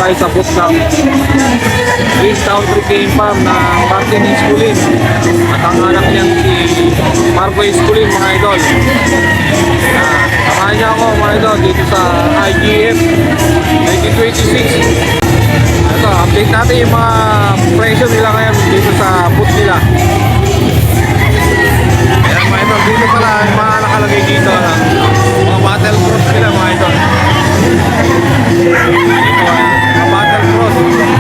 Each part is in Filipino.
tayo sa boot ng Green Country Game Farm na Martin Esculin at ang anak niyang si Marco Esculin, mga idol. Samahan niya ako, mga idol, dito sa IGF 2026. Ito, update natin yung mga presyo nila ngayon dito sa boot nila. Ayan, mga idol, dito pala yung mga nakalagay dito, mga battle cross nila, mga idol. Dito, mga battle cross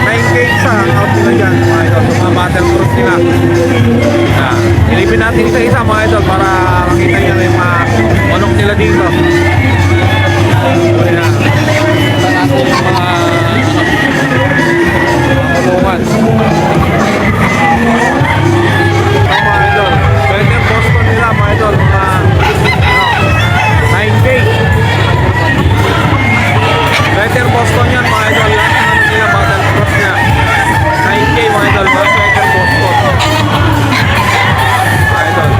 9K sa out nila dyan, mga idol. So, mga battle cross nila. Ilipin natin isa-isa, mga idol, para makita nyo yung mga manok nila dito. Ayan, kita natin yung mga kulungan. Mga idol, Sweater Boston nila, mga idol, mga 9K. Sweater Boston yan, mga idol, lahat ng ano nila, battle cross niya 9K, mga idol, mga Sweater Boston, mga idol.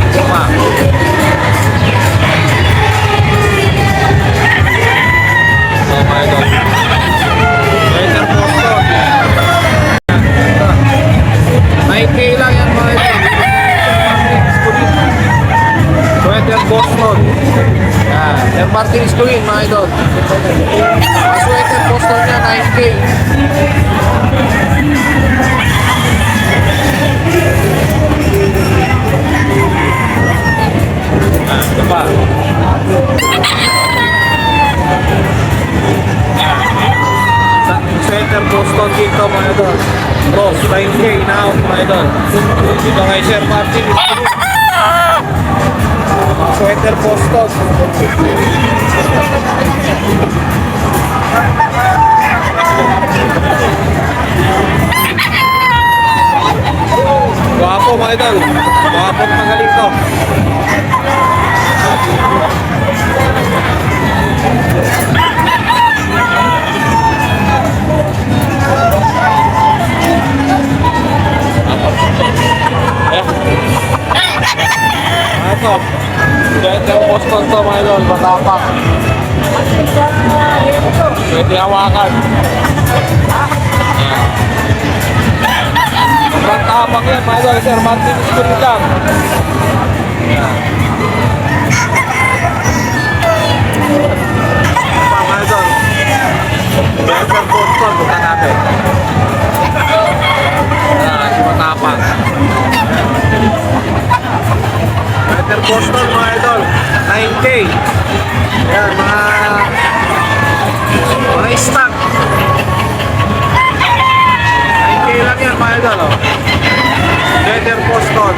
Tama. So, mga idol, Sweater Boston 9K lang yan, mga idol. Sweater Boston. Yan, Sir Martin Esculin, mga idol. Ang Sweater Boston niya 9K. Ito pa. Sweater Boston dito, mga idol. Cross 9K now, mga idol. Dito kay Sir Martin Esculin. Sweater Boston. Guwapo, mga idol. Guwapo at magaling to. Ito, Sweater Boston to, mga idol, matapak. Pwede hawakan. Matapak yan, mga idol, Sir Martin Esculin lang. Mga idol, Sweater Boston, bukan natin. Hindi matapak. Sweater Boston, mga idol, 9K. Ayan, mga stock. 9K lang yan, mga idol, oh. Sweater Boston.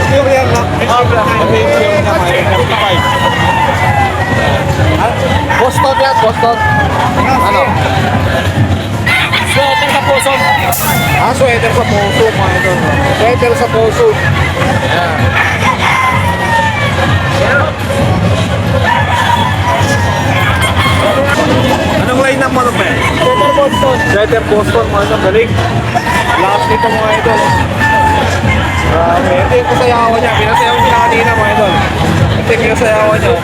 Pure yan, no? Pure yan, mga 35. Boston yan, Boston. Ano? Sweater sa puso. Sweater sa puso, mga idol. Sweater sa puso. Ayan. Anong line ng manok, eh? Sweater Boston. Sweater Boston, mga idol. Galing. Lakas nito, mga idol. Ito yung kasayawan niya. Pinasayawan niya kanina, mga idol. Ito yung kasayawan niya.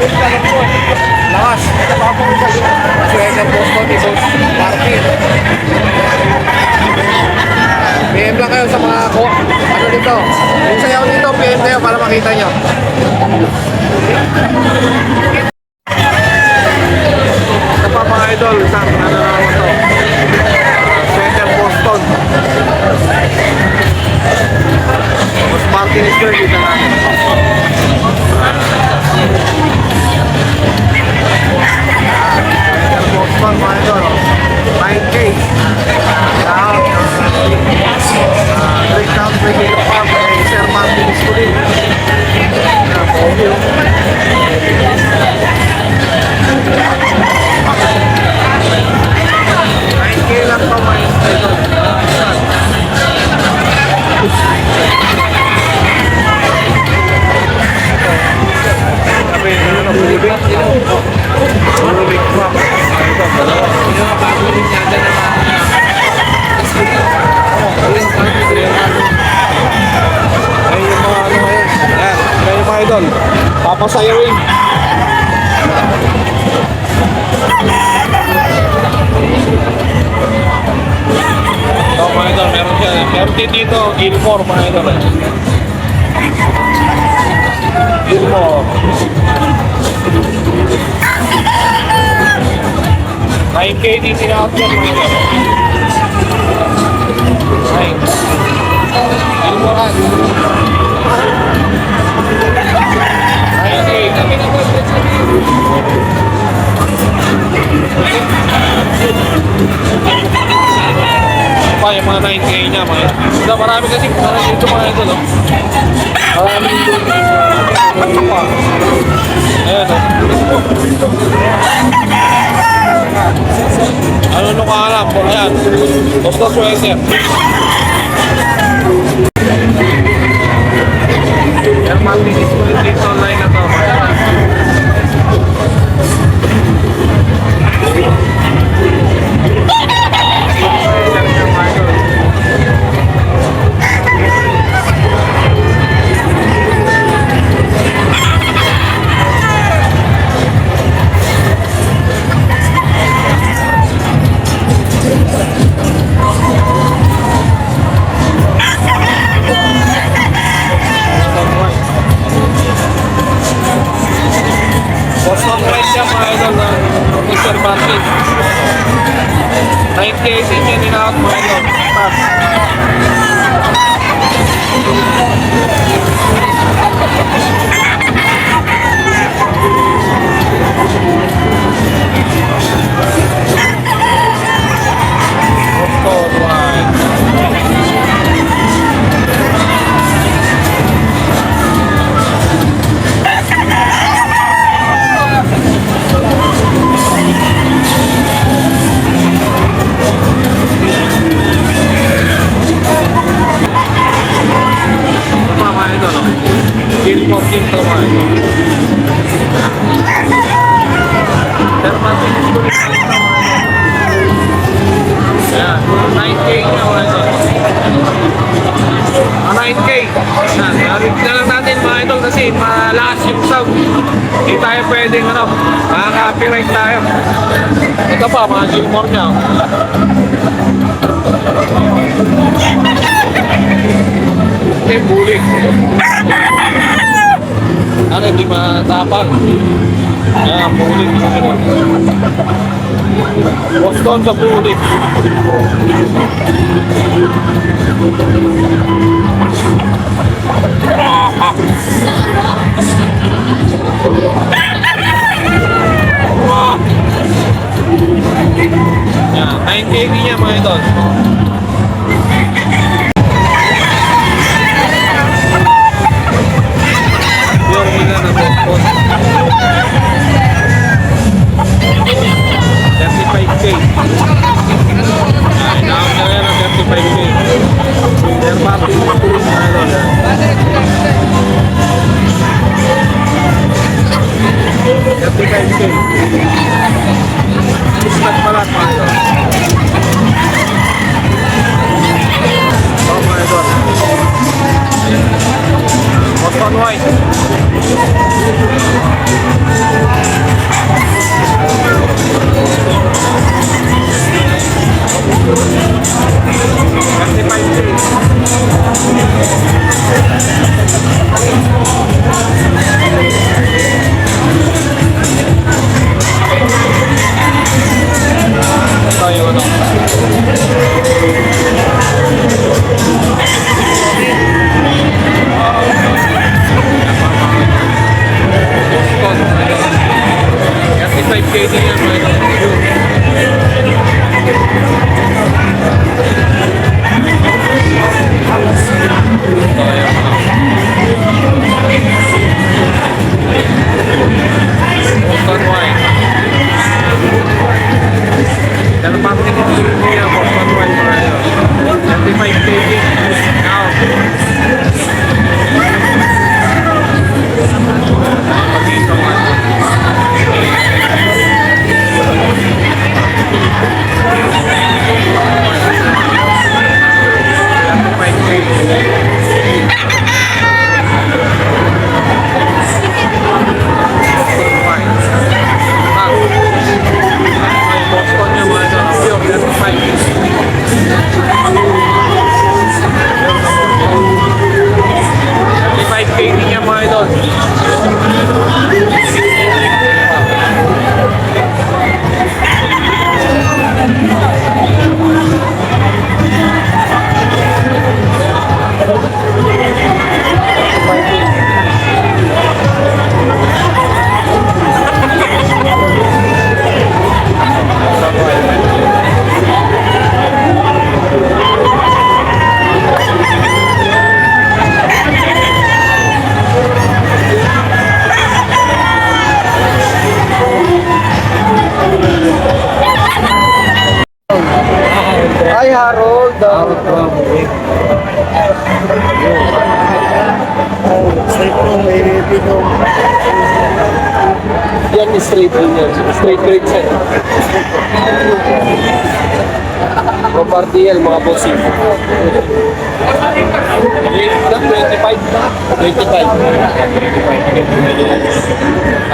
Lakas. Sweater Boston ni Boss Martin. PM lang kayo sa mga ano dito. Yung sayaw dito, PM kayo para makita nyo. Ito pa, mga idol, isang ano naman ito. Sweater Boston. Boss Martin Esculin dito natin. Boston, mga idol, 9K. Great Country Game Farm kay Sir Martin Esculin. pasayawin. Ito mga idol, meron siya. Meron din dito, Gilmore mga idol. Gilmore. 9K din tinawag niya dito. 9. Gilmore. 9K. Pa yung mga 9K niya mga. Marami kasi dito mga ito, no? Marami dito. Ayan, no? Ano nung kahanap? Ayan. Basta sweater. Yan, matinis ko dito online na to. Boston White siya mga idol na Mr. Market. 9K din yan ninawag mga idol. Boston White. Gilmore din ito mga ito. Pero matinis ko rin ito mga ito. Ayan, 9K nga mga ito. 9K. Ayan, narinig na lang natin mga ito kasi malakas yung sound. Hindi tayo pwedeng makaka-copyright tayo. Ito pa mga Gilmore niya. Okay, bulik. Ano, hindi matapang. Yan, bulik. Boston sa bulik. Yan, 9K niya mga idol. Yung mga na Boston 35K. Inaam na yan ang 35K. Air Martin na po yung mga doon. 35K. Ismat pala mga doon. Oh mga doon. Boston White. Ito yung the way. Straight mo, may dito. Yan is straight din yan. Straight grade set. From RTL, mga bossing. 25. 25.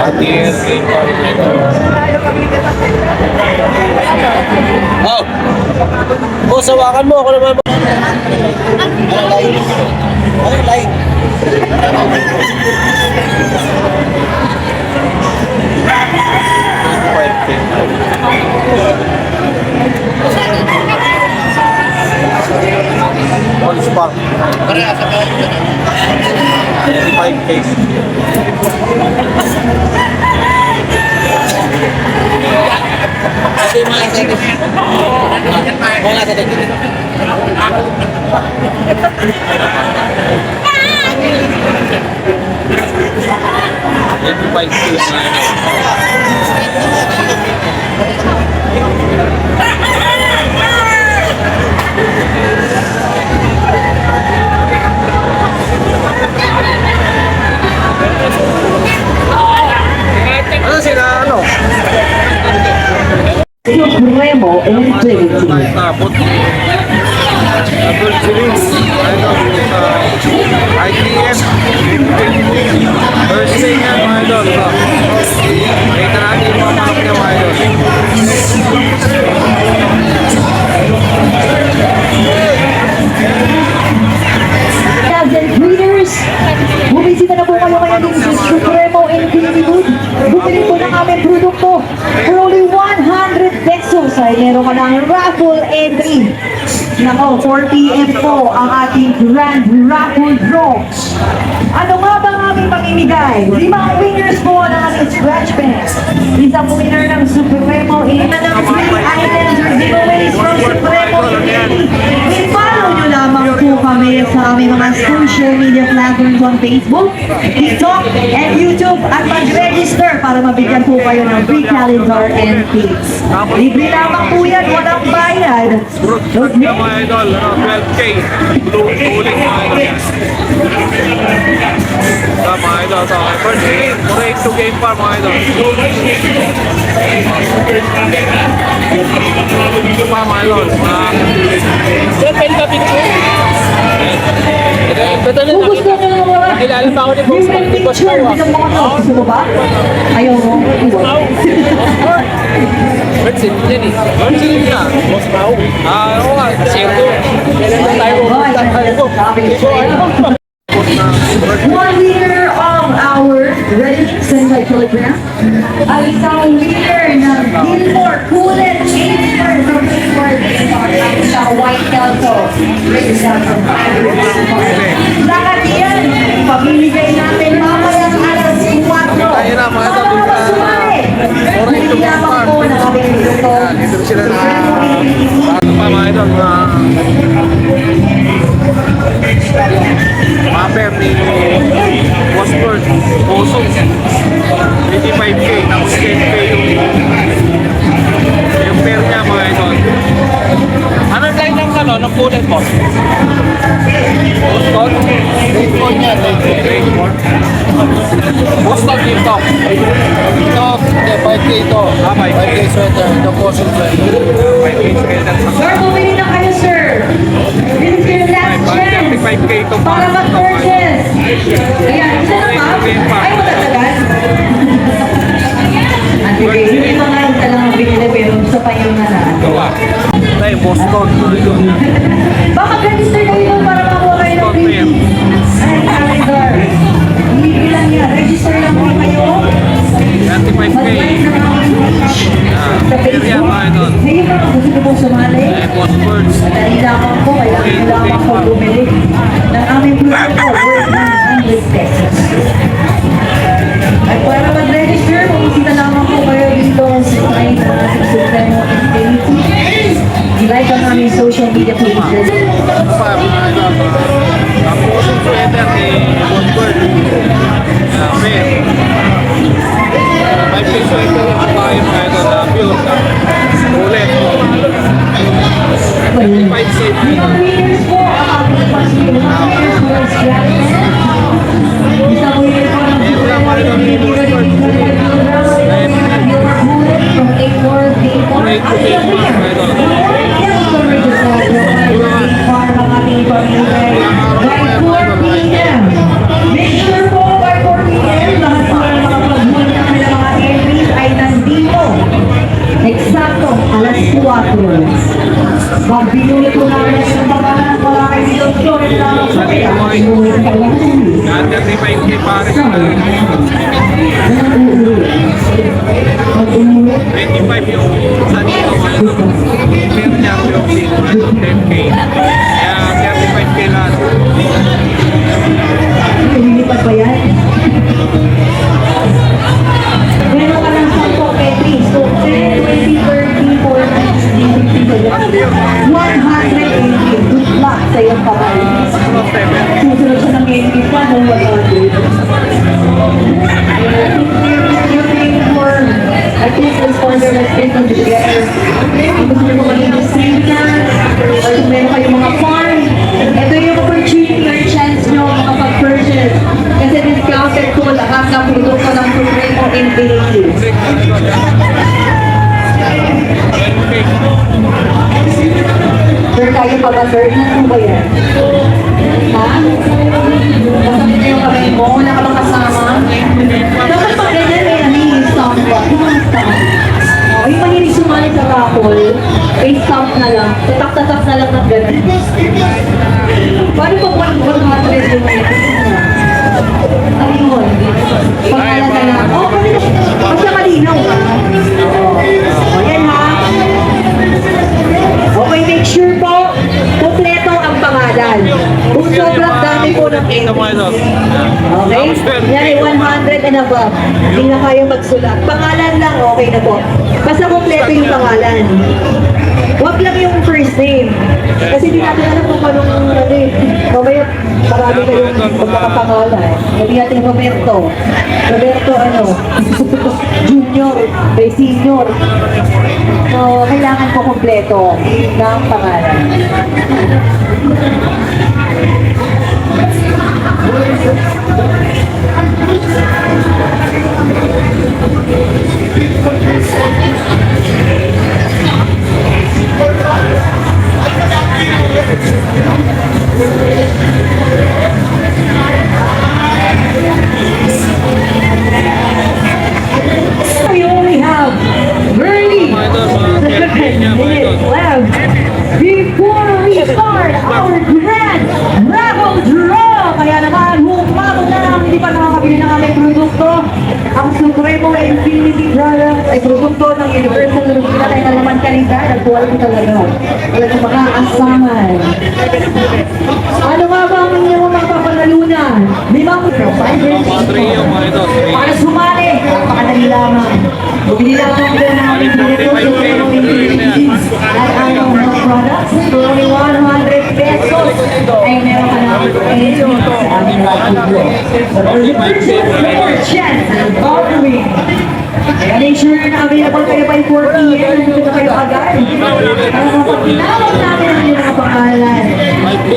RTL, oh! Oh, sawakan mo. Ako naman. Ano line? Ano line? All spark. 25K. Kasi mga sa ito. Mga sa ito. Ano sila, ano? Supremo Infinity. Tapos, Apple Series, ano, sa ITM, first thing yan, mga idol. Kita natin yung mga manok niya, mga idol. Thousand breeders, bumisita na po kayo ngayon din sa Supremo Infinity Food. Bumili po ng aming produkto for only 100 pesos ay meron ka ng raffle entry. Nako, 4 p.m. po ang ating grand raffle draw. Ano nga ba ang aming pamimigay? 5 winners po ng ating scratch pen. Isang winner ng Supremo Infinity ng 3 items or giveaways from Supremo Infinity. I-follow nyo lamang po kami sa aming mga social media platforms on Facebook, TikTok, and YouTube at mag-register para mabigyan po kayo ng free calendar and tips. Libre lamang po yan, walang bayad. Fruit niya, mga idol, 12K. Uling, mga idol. Ito, mga idol, ito. First game, 4-8 game pa, mga idol. Ito pa, mga idol. Kung gusto nyo ng mga Kilala pa ako ni Boss different Di Boss picture, Pawa. bilang mga to, gusto mo ba? Ayaw mo? Iwan. Virgin yan eh. Virgin ka. Boss Pao. Oo nga, zero. Kailan na tayo pupunta? One winner of our ready certified kilogram. At isang winner ng Gilmore Coolant 8 from Gilmore at isang white kelso. Red kelso. Lahat yan, pamimigay natin mamayang alas 4. Tayo na, mga ito. Hindi lamang po na kami dito. Dito sila na. Bago pa, mga idol. Mapper ni Washburn. Pusong. 85K. Tapos 10K yung pair niya, mga idol. Anong line ng ano? Ng bullet boss? Boston? Rainbow niya, rainbow. Boston dito. Ito, hindi, 5K ito. 5K sweater, ito cushion sweater. 5K sweater. Sir, bumili na kayo, sir. This is your last chance 35K ito para mag-purchase. Ayan, isa na ma'am. Ay, matatagal. Ang bigay, hindi mga isa lang ang binili, pero gusto pa yung nanaan. Gawa. Ito Boston. Baka mag-register kayo para makuha kayo ng Boston pair. Ay, calendar. Hindi lang yan. Register lang po kayo. 35K. Sa Facebook. Ngayon ba kung gusto ko pong sumali? Washburn. Madali lamang po, kailangan lamang po bumili ng aming produkto worth 100 pesos. At para mag-register, pumusita lamang po kayo dito sa site na Supremo Infinity. I-like ang aming social media pages. Ito pa, mga idol. Ang pusong sweater ni Washburn. Pair. 5K sweater yung tayo, mga idol. Pure. Ulit. 35K mga idol. Winners po ang ating pag-ibig. Winners po ang Scrapman. Isang winner po ng Supremo Infinity Gold. From A4 Dayton. At the winner, Farm ang ating pag-ibig. By 4 p.m. Make sure po by 4 p.m. lahat po ng mga pag-ibig namin ng mga entries ay nandito. Eksakto, alas 4. Pag binuli po namin ang pangalan, wala kayo dito. Flores lang sa kaya. Yan, 35K pare sa 25 yung sa dito mga idol. Meron niya yung dito 10K. Kaya 35K lahat. Lumilipad ba yan? Meron ka ng 10 petris. So, 10, 20, 30, 40, 60, 180. Good luck sa iyong kamay. Susunod siya ng 80 pa, no? 100. You're paying for a business for the business together. Kung gusto nyo maging distributor, or kung meron kayong mga farm, ito yung opportunity or chance nyo mga pag-purchase. Kasi discounted po lahat ng produkto ng Supremo Infinity. Sir, kaya pa ba, sir? Ano ba yan? Ha? Masakit na yung kamay mo? Wala ka bang kasama? Dapat pag ganyan may nani-stamp ba? Yung mga stamp. Oh, yung mahilig sumali sa raffle, may stamp na lang. Tatak-tatak na lang ng ganun. Paano pag 100 yung may ano yun? Pangalan na lang. Oh, basta malinaw ka. Oh, yan ha. Okay, make sure po, kompleto ang pangalan. Kung sobrang dami po ng Kita mo idol. Okay? Yan ay 100 and above. Hindi na kayo magsulat. Pangalan lang, okay na po. Basta kompleto yung pangalan. Huwag lang yung first name. Kasi di natin alam kung anong ano eh. Mamaya, marami kayong magkakapangalan. Hindi natin Roberto. Roberto ano? Junior. May senior. So, kailangan po kompleto ng pangalan. We only have really minutes left before we start our grand raffle draw. Kaya naman, humabog na lang hindi pa nakakabili ng aming produkto. Ang Supremo Infinity Products ay produkto ng Universal Lugina kaya na naman kalidad at quality talaga. Talagang makaasaman. Ano nga ba ang inyong mga papanalunan? Limang vibrant Mga 3 yung mga idol. para sumali, napakadali lamang. Bumili lamang po ng aming Supremo Infinity at ang mga products for only 100 pesos ay meron ka ng entry sa aming lucky draw. For the purchase, more chance of lottery. Kaya make sure na available kayo by 4 p.m. Nandito na kayo agad. Para mapagtinawag namin ang inyong mga pangalan.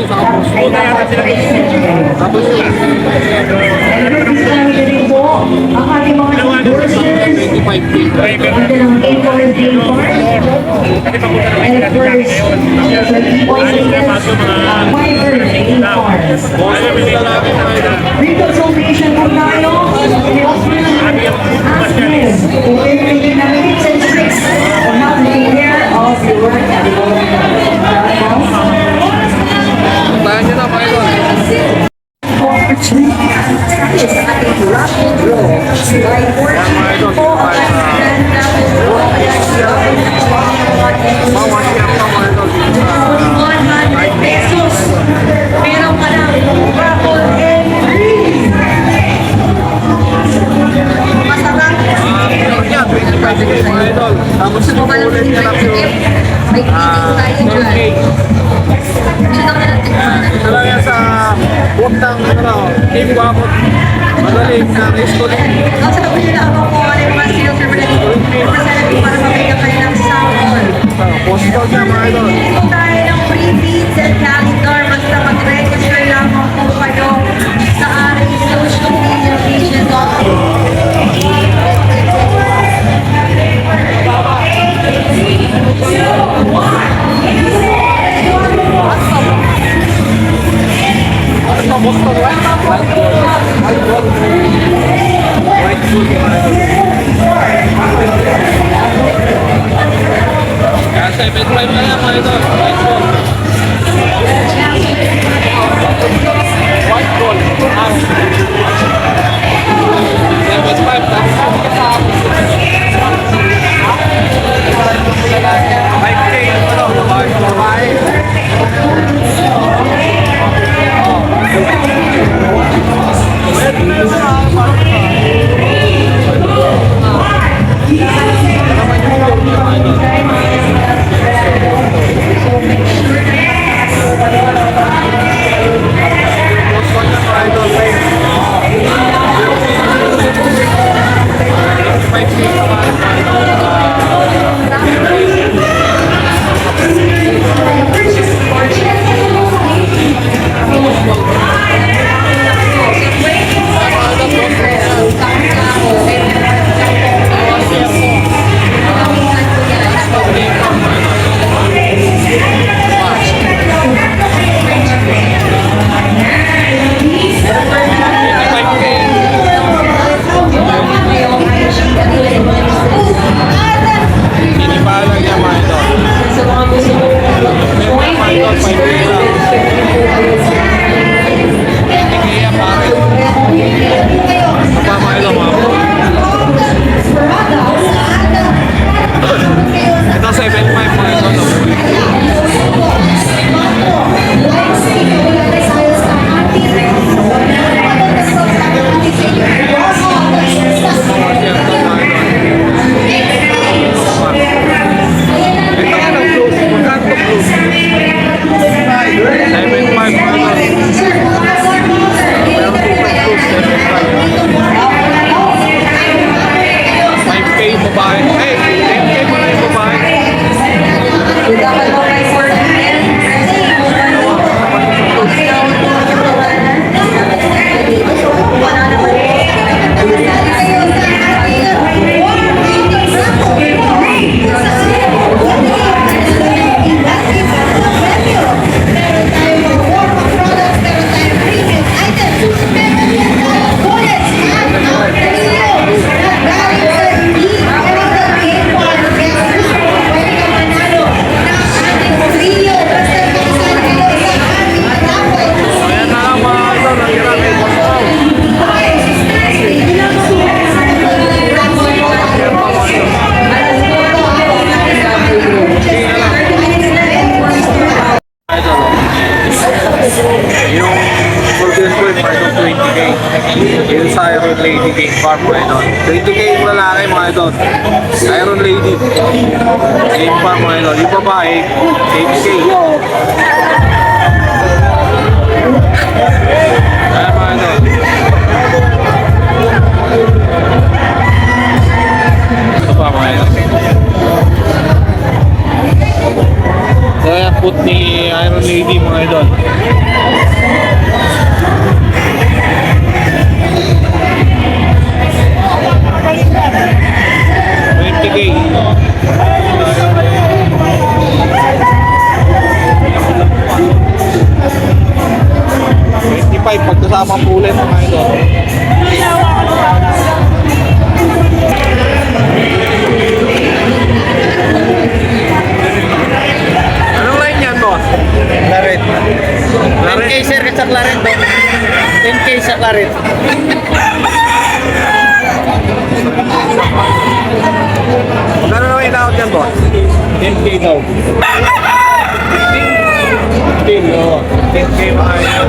Tapos ay napag-present kayo. And discount na rin po ang ating mga endorsers. 25K. Ito ng A4 Dayton. And of course, sa Fiber Dayton. Reconsultation po tayo. Ask them kung pwede na minutes and tricks on how to take care of your work at home. Tahan nyo na mga idol. Opportunity sa ating raffle draw. By 14 po ang ating Bawat siya pa mga idol. 100 pesos. Meron ka ng raffle entry. Masarap. Yan, 25K mga idol. Tapos ulit na lang yung May kiting tayo 12K. dyan. Ito lang yan sa Buktang Team Wapot. Magaling na school. Sabi nila ako kung ano yung mga sales representative para mabigyan kayo ng sample. Postal siya mga idol. Hindi po tayo free feeds and calendar. Basta mag-register lamang po kayo sa ating social media pages. Kaya 7.5 na yan mga idol. White gold. White gold. 7.5 tapos 5K yung ano, babae. Ito 7.5 mga idol. Ito ano, close. Magkano close? 7.5 mga idol. Babae. Hey, 10K mo lang yung babae. Ayan na lang mga idol, nangyari may basaw. Yung Golden Boy, part of 20K. Yung sa Iron Lady King Farm mga idol. 20K yung lalaki mga idol. Iron Lady King Farm mga idol. Yung babae, 8K. Ayan mga idol. Ito pa mga idol. Kaya put ni Iron Lady mga idol. Pagkasama pulay mga idol. Anong line yan, boss? Claret. 10K sir sa Claret. 10K sa Claret. Magkano naman inawag yan, boss? 10K daw. 10K, oo. 10K mga idol.